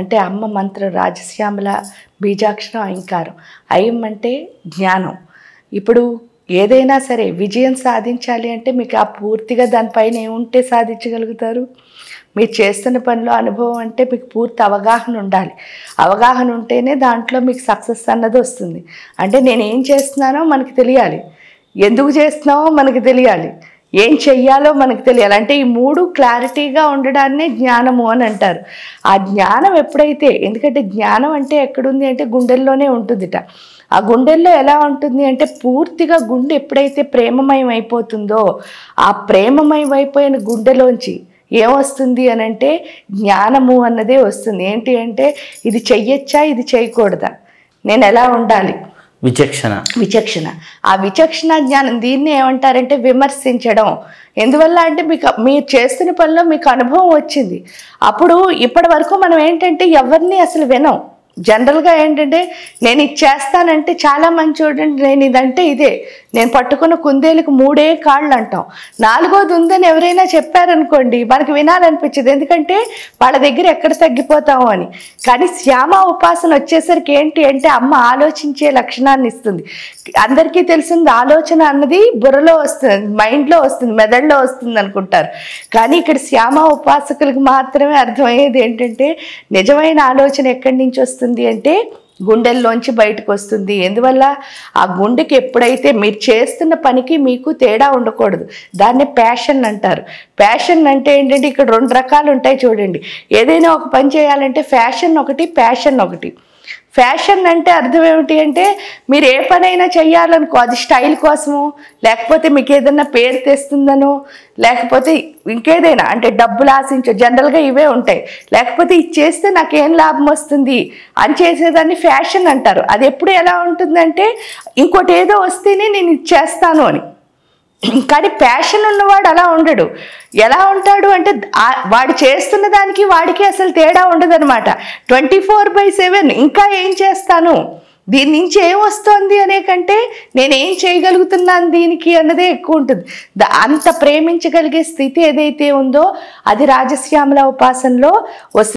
అంటే అమ్మ మంత్రం రాజశ్యామల బీజాక్షరం ఐంకారం. ఐం అంటే జ్ఞానం. ఇప్పుడు ఏదైనా సరే విజయం సాధించాలి అంటే మీకు ఆ పూర్తిగా దానిపైన ఏముంటే సాధించగలుగుతారు? మీరు చేస్తున్న పనిలో అనుభవం అంటే మీకు పూర్తి అవగాహన ఉండాలి. అవగాహన ఉంటేనే దాంట్లో మీకు సక్సెస్ అన్నది వస్తుంది. అంటే నేను ఏం చేస్తున్నానో మనకు తెలియాలి, ఎందుకు చేస్తున్నామో మనకు తెలియాలి, ఏం చెయ్యాలో మనకు తెలియాలి. అంటే ఈ మూడు క్లారిటీగా ఉండడాన్నే జ్ఞానము అని అంటారు. ఆ జ్ఞానం ఎప్పుడైతే, ఎందుకంటే జ్ఞానం అంటే ఎక్కడుంది అంటే గుండెల్లోనే ఉంటుందిట. ఆ గుండెల్లో ఎలా ఉంటుంది అంటే పూర్తిగా గుండె ఎప్పుడైతే ప్రేమమయం అయిపోతుందో ఆ ప్రేమమయం అయిపోయిన గుండెలోంచి ఏమొస్తుంది అని అంటే జ్ఞానము అన్నదే వస్తుంది. ఏంటి అంటే ఇది చెయ్యొచ్చా, ఇది చేయకూడదా, నేను ఎలా ఉండాలి, విచక్షణ. ఆ విచక్షణ జ్ఞానం, దీన్ని ఏమంటారంటే విమర్శించడం. ఎందువల్ల అంటే మీరు చేస్తున్న పనిలో మీకు అనుభవం వచ్చింది. అప్పుడు ఇప్పటి వరకు మనం ఏంటంటే ఎవరిని అసలు వినం. జనరల్గా ఏంటంటే నేను ఇది చేస్తానంటే చాలామంది చూడండి, నేను ఇదంటే ఇదే, నేను పట్టుకున్న కుందేలకు 3 కాళ్ళు అంటాం, 4వది ఉందని ఎవరైనా చెప్పారనుకోండి మనకి వినాలనిపించదు, ఎందుకంటే వాళ్ళ దగ్గర ఎక్కడ తగ్గిపోతాము అని. కానీ శ్యామ ఉపాసన వచ్చేసరికి ఏంటి అంటే అమ్మ ఆలోచించే లక్షణాన్ని ఇస్తుంది. అందరికీ తెలిసింది ఆలోచన అన్నది బుర్రలో వస్తుంది, మైండ్లో వస్తుంది, మెదడులో వస్తుంది అనుకుంటారు. కానీ ఇక్కడ శ్యామ ఉపాసకులకు మాత్రమే అర్థమయ్యేది ఏంటంటే నిజమైన ఆలోచన ఎక్కడి నుంచి వస్తుంది అంటే గుండెల్లోంచి బయటకు వస్తుంది. ఎందువల్ల ఆ గుండెకి ఎప్పుడైతే మీరు చేస్తున్న పనికి మీకు తేడా ఉండకూడదు, దాన్ని ప్యాషన్ అంటారు. ప్యాషన్ అంటే ఏంటంటే ఇక్కడ 2 రకాలు ఉంటాయి చూడండి. ఏదైనా ఒక పని చేయాలంటే ఫ్యాషన్ ఒకటి, ప్యాషన్ ఒకటి. ఫ్యాషన్ అంటే అర్థం ఏమిటి అంటే మీరు ఏ పనైనా చెయ్యాలనుకో, అది స్టైల్ కోసమో, లేకపోతే మీకు ఏదైనా పేరు తెస్తుందనో, లేకపోతే ఇంకేదైనా అంటే డబ్బులు ఆశించో, జనరల్గా ఇవే ఉంటాయి. లేకపోతే ఇది చేస్తే నాకేం లాభం వస్తుంది అని చేసేదాన్ని ఫ్యాషన్ అంటారు. అది ఎప్పుడు ఎలా ఉంటుందంటే ఇంకోటి ఏదో వస్తేనే నేను ఇది చేస్తాను అని. కానీ ప్యాషన్ ఉన్నవాడు అలా ఉండడు. ఎలా ఉంటాడు అంటే వాడు చేస్తున్న దానికి వాడికి అసలు తేడా ఉండదన్నమాట. 24/7 ఇంకా ఏం చేస్తాను, దీని నుంచి ఏం వస్తుంది అనే కంటే నేనేం చేయగలుగుతున్నాను దీనికి అన్నదే ఎక్కువ ఉంటుంది. అంత ప్రేమించగలిగే స్థితి ఏదైతే ఉందో అది రాజశ్యామల ఉపాసనలో వస్తుంది.